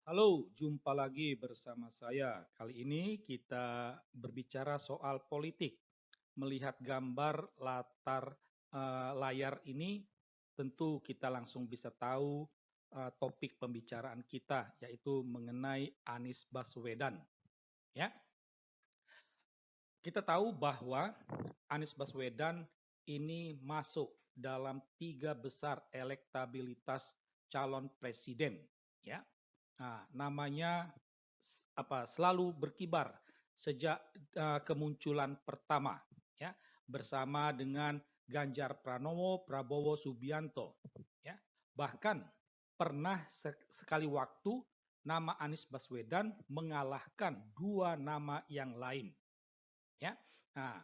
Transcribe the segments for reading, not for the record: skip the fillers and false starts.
Halo, jumpa lagi bersama saya. Kali ini kita berbicara soal politik. Melihat gambar latar layar ini, tentu kita langsung bisa tahu topik pembicaraan kita, yaitu mengenai Anies Baswedan. Ya, kita tahu bahwa Anies Baswedan ini masuk dalam tiga besar elektabilitas calon presiden. Ya, nah, namanya selalu berkibar sejak kemunculan pertama, ya, bersama dengan Ganjar Pranowo, Prabowo Subianto, ya. Bahkan pernah sekali waktu nama Anies Baswedan mengalahkan dua nama yang lain, ya. Nah,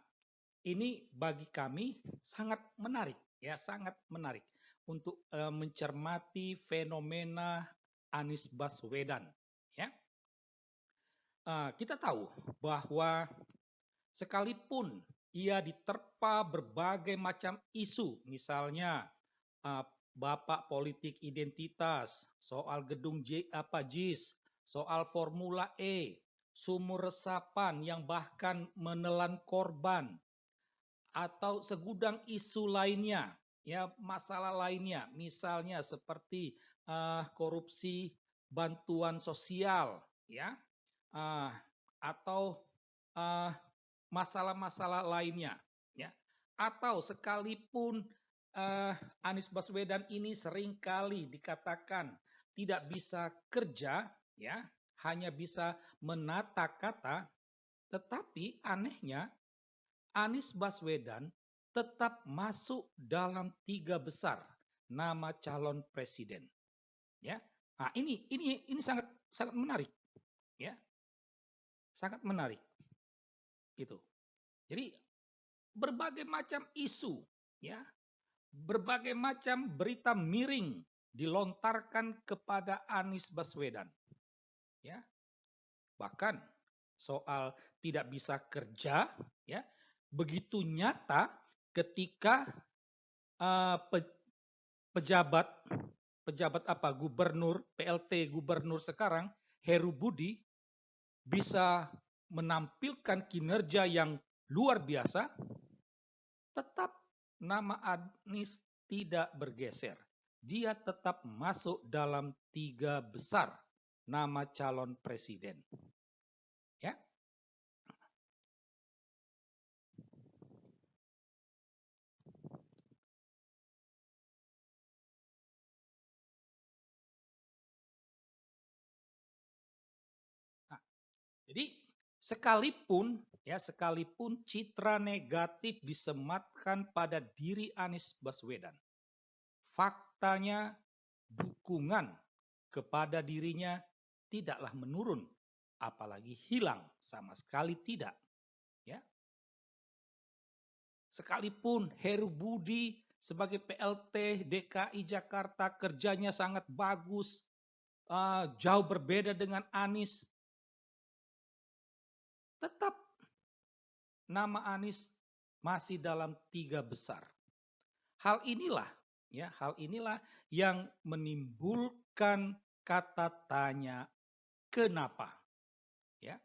ini bagi kami sangat menarik, ya, sangat menarik untuk mencermati fenomena Anies Baswedan, ya. Kita tahu bahwa sekalipun ia diterpa berbagai macam isu, misalnya uh, bapak politik identitas, soal gedung JIS, soal Formula E, sumur resapan yang bahkan menelan korban, atau segudang isu lainnya, ya, masalah lainnya, misalnya seperti korupsi bantuan sosial, ya, uh, atau uh, masalah-masalah lainnya, ya, atau sekalipun Anies Baswedan ini seringkali dikatakan tidak bisa kerja, ya, hanya bisa menata kata, tetapi anehnya Anies Baswedan tetap masuk dalam tiga besar nama calon presiden, ya. Nah, ini sangat sangat menarik, ya, sangat menarik gitu. Jadi berbagai macam isu, ya, berbagai macam berita miring dilontarkan kepada Anies Baswedan, ya. Bahkan soal tidak bisa kerja, ya, begitu nyata ketika pejabat pejabat apa gubernur PLT gubernur sekarang Heru Budi bisa menampilkan kinerja yang luar biasa, tetap nama Anies tidak bergeser. Dia tetap masuk dalam tiga besar nama calon presiden. Ya. Nah, jadi sekalipun citra negatif disematkan pada diri Anies Baswedan, faktanya dukungan kepada dirinya tidaklah menurun, apalagi hilang, sama sekali tidak, ya. Sekalipun Heru Budi sebagai PLT DKI Jakarta kerjanya sangat bagus, jauh berbeda dengan Anies, tetap nama Anies masih dalam tiga besar. Hal inilah, ya, hal inilah yang menimbulkan kata tanya kenapa, ya.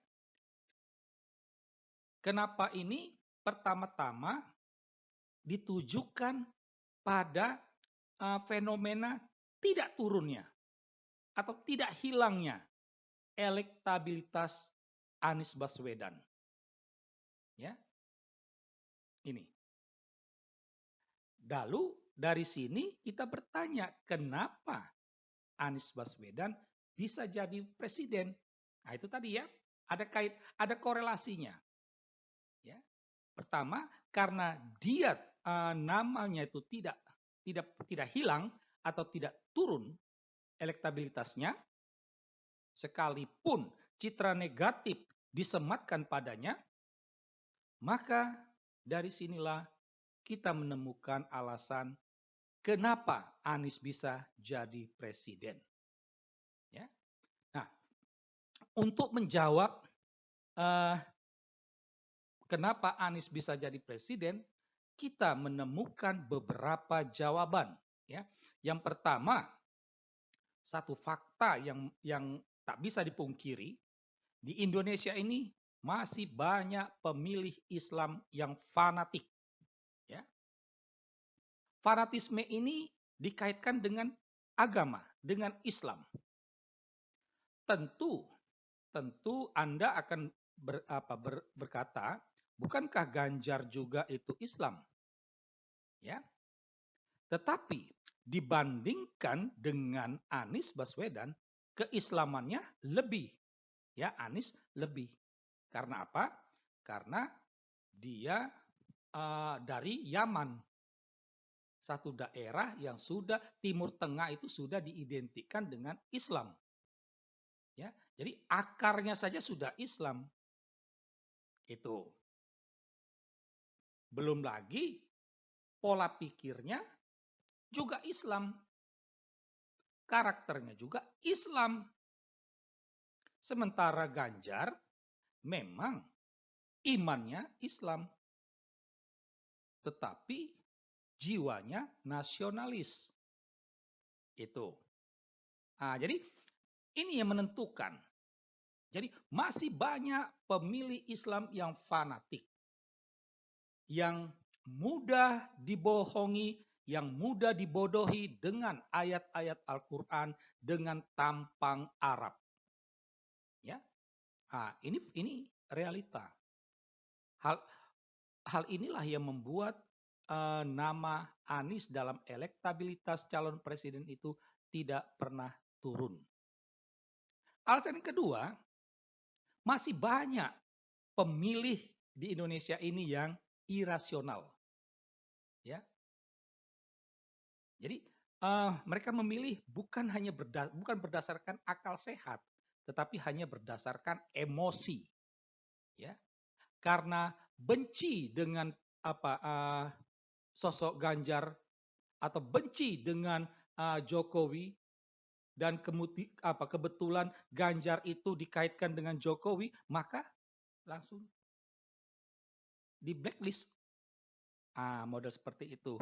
Kenapa ini pertama-tama ditujukan pada fenomena tidak turunnya atau tidak hilangnya elektabilitas Anies Baswedan. Ya, ini. Lalu dari sini kita bertanya, kenapa Anies Baswedan bisa jadi presiden? Nah, itu tadi, ya, ada korelasinya. Ya. Pertama, karena dia namanya itu tidak hilang atau tidak turun elektabilitasnya, sekalipun citra negatif disematkan padanya, maka dari sinilah kita menemukan alasan kenapa Anies bisa jadi presiden. Ya. Nah, untuk menjawab uh, kenapa Anies bisa jadi presiden, kita menemukan beberapa jawaban. Ya. Yang pertama, satu fakta yang tak bisa dipungkiri, di Indonesia ini masih banyak pemilih Islam yang fanatik. Ya. Fanatisme ini dikaitkan dengan agama, dengan Islam. Tentu, tentu Anda akan berkata, bukankah Ganjar juga itu Islam? Ya. Tetapi dibandingkan dengan Anies Baswedan, keislamannya lebih. Ya, Anies lebih. Karena apa? Karena dia dari Yaman. Satu daerah yang sudah Timur Tengah itu sudah diidentikan dengan Islam. Ya, jadi akarnya saja sudah Islam. Itu. Belum lagi pola pikirnya juga Islam. Karakternya juga Islam. Sementara Ganjar memang imannya Islam. Tetapi jiwanya nasionalis. Itu. Nah, jadi ini yang menentukan. Jadi masih banyak pemilih Islam yang fanatik. Yang mudah dibohongi, yang mudah dibodohi dengan ayat-ayat Al-Quran, dengan tampang Arab. Ya, nah, ini realita. Hal inilah yang membuat nama Anies dalam elektabilitas calon presiden itu tidak pernah turun. Alasan yang kedua, masih banyak pemilih di Indonesia ini yang irasional. Ya. Jadi mereka memilih bukan berdasarkan akal sehat, tetapi hanya berdasarkan emosi. Ya. Karena benci dengan sosok Ganjar atau benci dengan Jokowi dan kebetulan Ganjar itu dikaitkan dengan Jokowi, maka langsung di blacklist. Model seperti itu.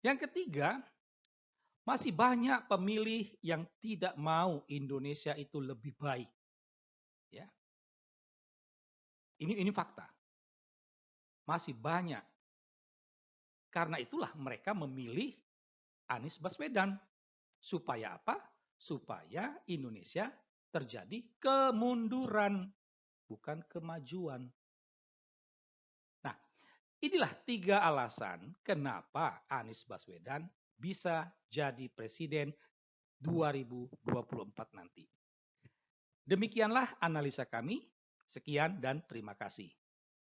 Yang ketiga, masih banyak pemilih yang tidak mau Indonesia itu lebih baik. Ya. Ini fakta. Masih banyak. Karena itulah mereka memilih Anies Baswedan. Supaya apa? Supaya Indonesia terjadi kemunduran, bukan kemajuan. Nah, inilah 3 alasan kenapa Anies Baswedan bisa jadi presiden 2024 nanti. Demikianlah analisa kami. Sekian dan terima kasih.